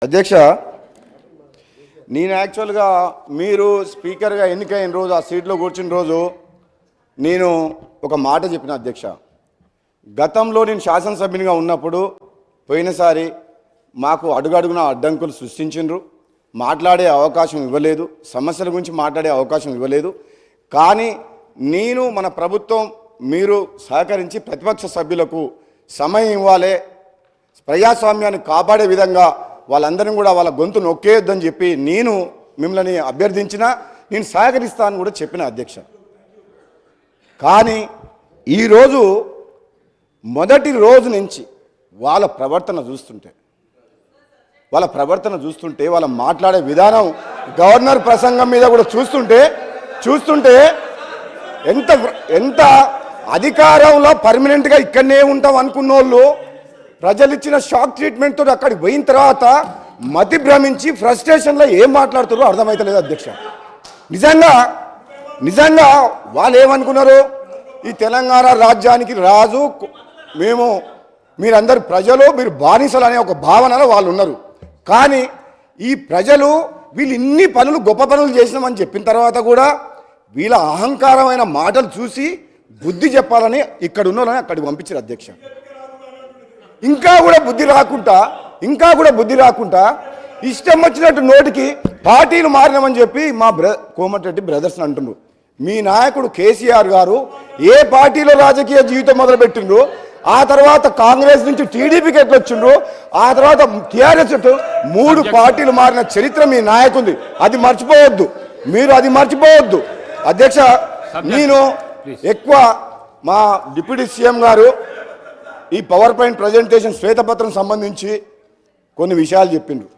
అధ్యక్ష, నేను యాక్చువల్గా మీరు స్పీకర్గా ఎన్నికైన రోజు ఆ సీట్లో కూర్చున్న రోజు నేను ఒక మాట చెప్పిన అధ్యక్ష. గతంలో నేను శాసనసభ్యునిగా ఉన్నప్పుడు పోయినసారి మాకు అడుగడుగున అడ్డంకులు సృష్టించిండ్రు, మాట్లాడే అవకాశం ఇవ్వలేదు, సమస్యల గురించి మాట్లాడే అవకాశం ఇవ్వలేదు. కానీ నేను మన ప్రభుత్వం మీరు సహకరించి ప్రతిపక్ష సభ్యులకు సమయం ఇవ్వాలి, ప్రజాస్వామ్యాన్ని కాపాడే విధంగా వాళ్ళందరినీ కూడా వాళ్ళ గొంతు నొక్కేయొద్దని చెప్పి నేను మిమ్మల్ని అభ్యర్థించిన, నేను సహకరిస్తానని కూడా చెప్పిన అధ్యక్ష. కానీ ఈరోజు మొదటి రోజు నుంచి వాళ్ళ ప్రవర్తన చూస్తుంటే వాళ్ళ మాట్లాడే విధానం, గవర్నర్ ప్రసంగం మీద కూడా చూస్తుంటే ఎంత అధికారంలో పర్మనెంట్గా ఇక్కడనే ఉంటాం అనుకున్న వాళ్ళు ప్రజలు ఇచ్చిన షాక్ ట్రీట్మెంట్తో అక్కడికి పోయిన తర్వాత మతి భ్రమించి ఫ్రస్ట్రేషన్లో ఏం మాట్లాడుతారో అర్థమవుతలేదు అధ్యక్ష. నిజంగా వాళ్ళు ఏమనుకున్నారు, ఈ తెలంగాణ రాజ్యానికి రాజు మేము, మీరందరు ప్రజలు, మీరు బానిసలు అనే ఒక భావనలో వాళ్ళు ఉన్నారు. కానీ ఈ ప్రజలు వీళ్ళు ఇన్ని పనులు గొప్ప పనులు చేసినామని చెప్పిన తర్వాత కూడా వీళ్ళ అహంకారమైన మాటలు చూసి బుద్ధి చెప్పాలని ఇక్కడ ఉన్న వాళ్ళని అక్కడికి పంపించారు అధ్యక్ష. ఇంకా కూడా బుద్ధి రాకుండా ఇష్టం వచ్చినట్టు నోటికి పార్టీలు మారినామని చెప్పి మా కోమటిరెడ్డి బ్రదర్స్ అంటున్నారు. మీ నాయకుడు కేసీఆర్ గారు ఏ పార్టీలో రాజకీయ జీవితం మొదలుపెట్టిండ్రు, ఆ తర్వాత కాంగ్రెస్ నుంచి టీడీపీకి ఎట్లొచ్చిండ్రు, ఆ తర్వాత టీఆర్ఎస్ 3 పార్టీలు మారిన చరిత్ర మీ నాయకుంది. అది మర్చిపోవద్దు అధ్యక్ష. నేను ఎక్కువ మా డిప్యూటీ సీఎం గారు ఈ పవర్ పాయింట్ ప్రజెంటేషన్ శ్వేతపత్రం సంబంధించి కొన్ని విషయాలు చెప్పిండ్రు.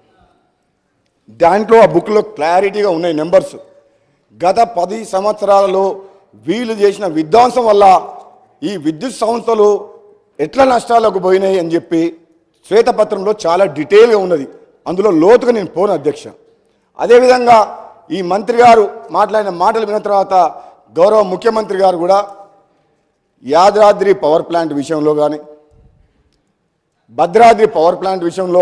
దాంట్లో ఆ బుక్లో క్లారిటీగా ఉన్నాయి నెంబర్స్. గత 10 సంవత్సరాలలో వీళ్ళు చేసిన విధ్వంసం వల్ల ఈ విద్యుత్ సంస్థలు ఎట్లా నష్టాలకు పోయినాయి అని చెప్పి శ్వేతపత్రంలో చాలా డీటెయిల్గా ఉన్నది. అందులో లోతుగా నేను పోను అధ్యక్ష. అదేవిధంగా ఈ మంత్రి గారు మాట్లాడిన మాటలు విన్న తర్వాత గౌరవ ముఖ్యమంత్రి గారు కూడా యాదాద్రి పవర్ ప్లాంట్ విషయంలో కానీ భద్రాద్రి పవర్ ప్లాంట్ విషయంలో